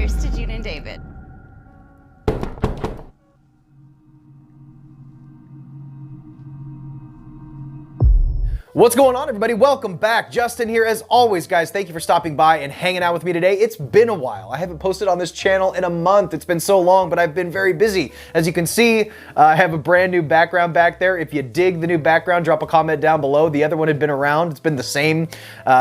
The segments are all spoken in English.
Here's to Gene and David. What's going on, everybody? Welcome back. Justin here as always, guys. Thank you for stopping by and hanging out with me today. It's been a while. I haven't posted on this channel in a month. It's been so long, but I've been very busy. As you can see, I have a brand new background back there. If you dig the new background, drop a comment down below. The other one had been around. It's been the same.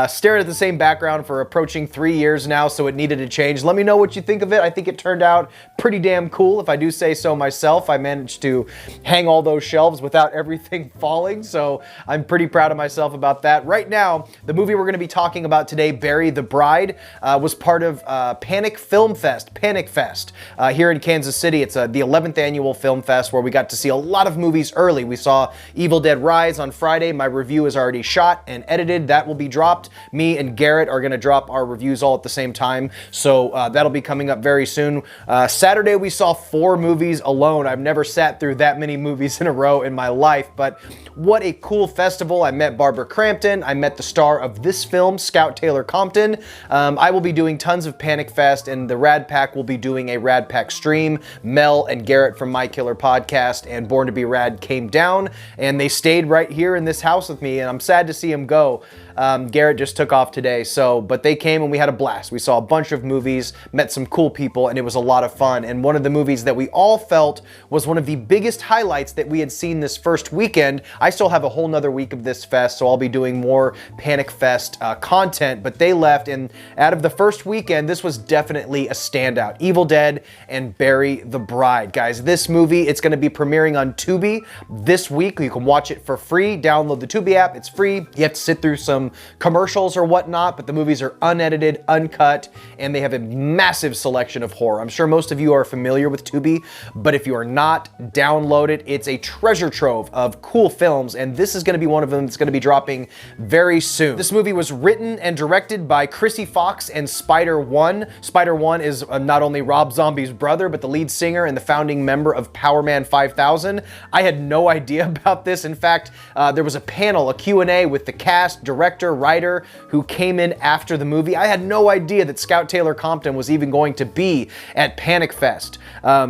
Stared at the same background for approaching 3 years now, so it needed to change. Let me know what you think of it. I think it turned out pretty damn cool, if I do say so myself. I managed to hang all those shelves without everything falling, so I'm pretty proud of myself about that. Right now, the movie we're going to be talking about today, Barry the Bride, was part of Panic Film Fest, Panic Fest, here in Kansas City. It's the 11th annual film fest where we got to see a lot of movies early. We saw Evil Dead Rise on Friday. My review is already shot and edited. That will be dropped. Me and Garrett are going to drop our reviews all at the same time, so that'll be coming up very soon. Saturday, we saw 4 movies alone. I've never sat through that many movies in a row in my life, but what a cool festival. I met Barbara Crampton. I met the star of this film, Scout Taylor Compton. I will be doing tons of Panic Fest, and the Rad Pack will be doing a Rad Pack stream. Mel and Garrett from My Killer Podcast and Born to Be Rad came down, and they stayed right here in this house with me, and I'm sad to see them go. Garrett just took off today, but they came and we had a blast. We saw a bunch of movies, met some cool people, and it was a lot of fun. And one of the movies that we all felt was one of the biggest highlights that we had seen this first weekend. I still have a whole nother week of this fest, so I'll be doing more Panic Fest content, but they left, and out of the first weekend, this was definitely a standout. Evil Dead and Barry the Bride. Guys, this movie, it's going to be premiering on Tubi this week. You can watch it for free. Download the Tubi app. It's free. You have to sit through some commercials or whatnot, but the movies are unedited, uncut, and they have a massive selection of horror. I'm sure most of you are familiar with Tubi, but if you are not, download it. It's a treasure trove of cool films, and this is going to be one of them that's going to be dropping very soon. This movie was written and directed by Chrissy Fox and Spider-One. Spider-One is not only Rob Zombie's brother, but the lead singer and the founding member of Powerman 5000. I had no idea about this. In fact, there was a panel, a Q&A with the cast, director, writer who came in after the movie. I had no idea that Scout Taylor Compton was even going to be at Panic Fest.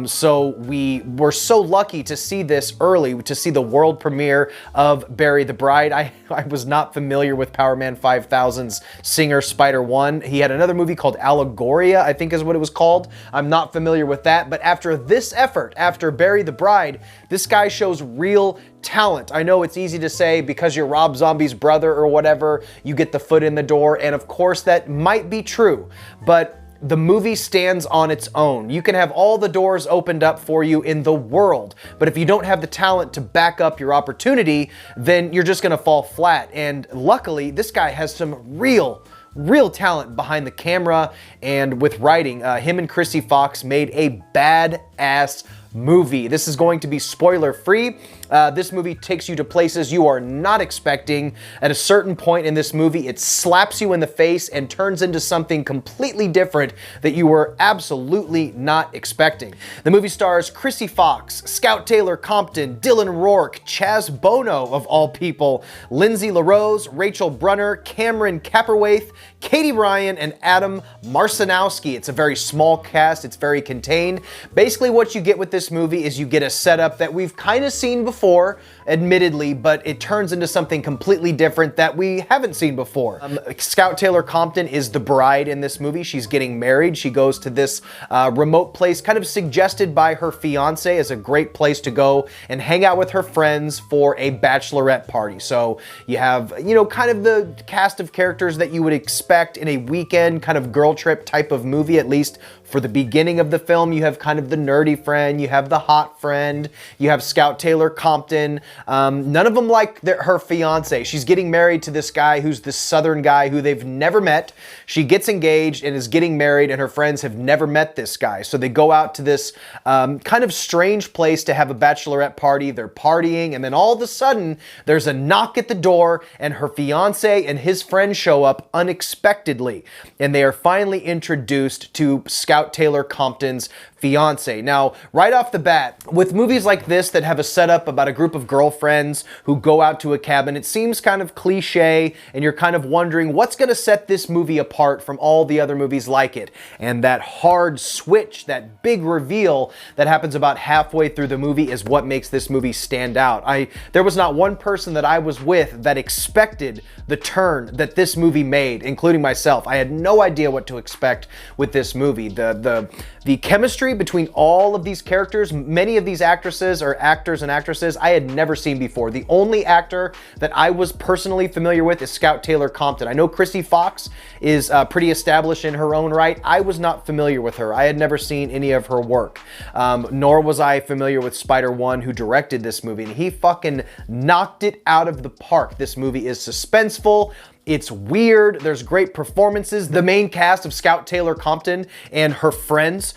So we were so lucky to see this early, to see the world premiere of Barry the Bride. I was not familiar with Powerman 5000's singer Spider-One. He had another movie called Allegoria, I think is what it was called. I'm not familiar with that, but after this effort, after Barry the Bride, this guy shows real talent. I know it's easy to say because you're Rob Zombie's brother or whatever, you get the foot in the door, and of course that might be true, but the movie stands on its own. You can have all the doors opened up for you in the world, but if you don't have the talent to back up your opportunity, then you're just gonna fall flat. And luckily, this guy has some real talent behind the camera and with writing. Him and Chrissy Fox made a badass movie. This is going to be spoiler free. This movie takes you to places you are not expecting. At a certain point in this movie, it slaps you in the face and turns into something completely different that you were absolutely not expecting. The movie stars Chrissy Fox, Scout Taylor Compton, Dylan Rourke, Chaz Bono of all people, Lindsay LaRose, Rachel Brunner, Cameron Capperwaith, Katie Ryan, and Adam Marcinowski. It's a very small cast. It's very contained. Basically, what you get with this movie is you get a setup that we've kind of seen before, admittedly, but it turns into something completely different that we haven't seen before. Scout Taylor Compton is the bride in this movie. She's getting married. She goes to this remote place, kind of suggested by her fiance as a great place to go and hang out with her friends for a bachelorette party. So you have, kind of the cast of characters that you would expect in a weekend kind of girl trip type of movie, at least for the beginning of the film. You have kind of the nerdy friend, you have the hot friend, you have Scout Taylor Compton. None of them like her fiance. She's getting married to this guy who's this southern guy who they've never met. She gets engaged and is getting married, and her friends have never met this guy. So they go out to this kind of strange place to have a bachelorette party. They're partying, and then all of a sudden, there's a knock at the door, and her fiance and his friend show up unexpectedly. And they are finally introduced to Scout Taylor Compton's fiance. Now, right off the bat, with movies like this that have a setup about a group of girlfriends who go out to a cabin, it seems kind of cliche, and you're kind of wondering what's going to set this movie apart from all the other movies like it. And that hard switch, that big reveal that happens about halfway through the movie is what makes this movie stand out. There was not one person that I was with that expected the turn that this movie made, including myself. I had no idea what to expect with this movie. The chemistry between all of these characters, many of these actresses or actors and actresses I had never seen before. The only actor that I was personally familiar with is Scout Taylor Compton. I know Chrissy Fox is pretty established in her own right. I was not familiar with her. I had never seen any of her work, nor was I familiar with Spider-One, who directed this movie, and he fucking knocked it out of the park. This movie is suspenseful. It's weird. There's great performances. The main cast of Scout Taylor Compton and her friends,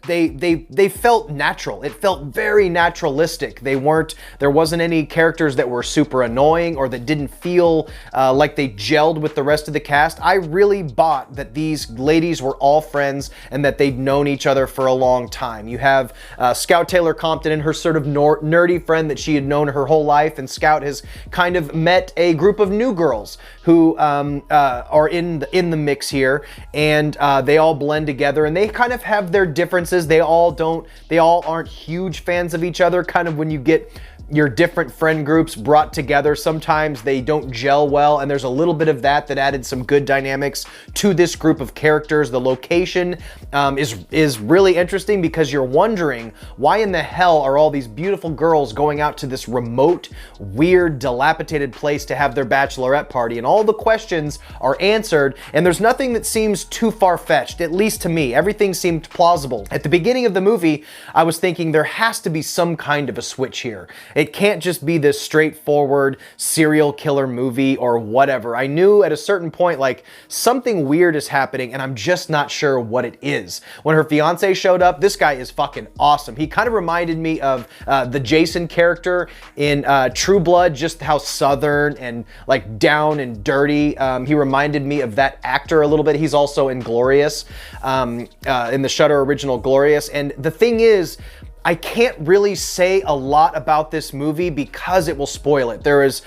they felt natural. It felt very naturalistic. There wasn't any characters that were super annoying or that didn't feel like they gelled with the rest of the cast. I really bought that these ladies were all friends and that they'd known each other for a long time. You have Scout Taylor Compton and her sort of nerdy friend that she had known her whole life, and Scout has kind of met a group of new girls who are in the mix here, and they all blend together, and they kind of have their differences. They all aren't huge fans of each other. Kind of when you get your different friend groups brought together, sometimes they don't gel well, and there's a little bit of that added some good dynamics to this group of characters. The location is really interesting because you're wondering why in the hell are all these beautiful girls going out to this remote, weird, dilapidated place to have their bachelorette party, and all the questions are answered, and there's nothing that seems too far-fetched, at least to me. Everything seemed plausible. At the beginning of the movie, I was thinking there has to be some kind of a switch here. It can't just be this straightforward serial killer movie or whatever. I knew at a certain point, like, something weird is happening and I'm just not sure what it is. When her fiance showed up, this guy is fucking awesome. He kind of reminded me of the Jason character in True Blood, just how southern and like down and dirty. He reminded me of that actor a little bit. He's also in Glorious, in the Shudder original Glorious. And the thing is, I can't really say a lot about this movie because it will spoil it. There is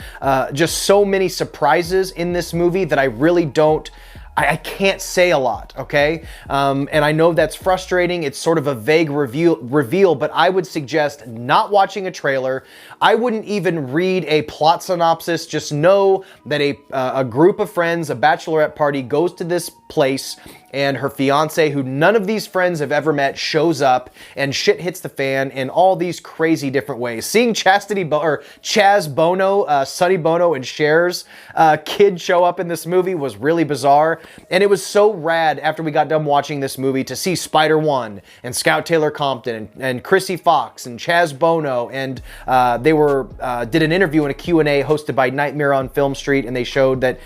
just so many surprises in this movie that I really don't, I can't say a lot, okay? And I know that's frustrating. It's sort of a vague reveal, but I would suggest not watching a trailer. I wouldn't even read a plot synopsis. Just know that a group of friends, a bachelorette party, goes to this place, and her fiance, who none of these friends have ever met, shows up, and shit hits the fan in all these crazy different ways. Seeing Chaz Bono, Sonny Bono, and Cher's kid show up in this movie was really bizarre, and it was so rad after we got done watching this movie to see Spider-One and Scout Taylor Compton and Chrissy Fox and Chaz Bono, and they did an interview and a Q&A hosted by Nightmare on Film Street, and they showed that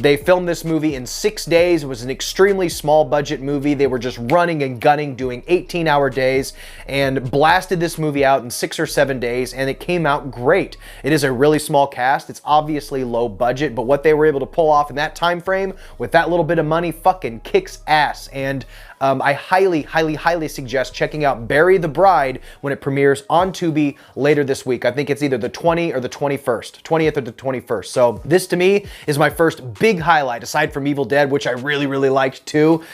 they filmed this movie in 6 days. It was an extremely small budget movie. They were just running and gunning, doing 18-hour days, and blasted this movie out in 6 or 7 days, and it came out great. It is a really small cast. It's obviously low budget, but what they were able to pull off in that time frame with that little bit of money fucking kicks ass. And I highly, highly, highly suggest checking out Bury the Bride when it premieres on Tubi later this week. I think it's either the 20th or the 20th or the 21st. So this to me is my first big highlight, aside from Evil Dead, which I really, really liked too.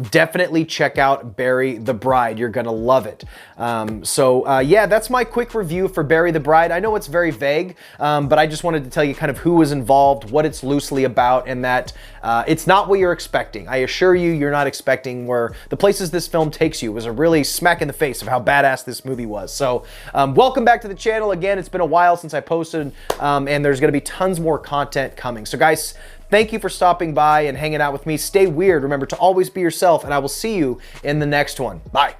Definitely check out Bury the Bride. You're gonna love it. Yeah, that's my quick review for Bury the Bride. I know it's very vague, but I just wanted to tell you kind of who was involved, what it's loosely about, and that it's not what you're expecting. I assure you, you're not expecting where the places this film takes you. Was a really smack in the face of how badass this movie was. So welcome back to the channel. Again, it's been a while since I posted, and there's gonna be tons more content coming. So guys, thank you for stopping by and hanging out with me. Stay weird. Remember to always be yourself, and I will see you in the next one. Bye.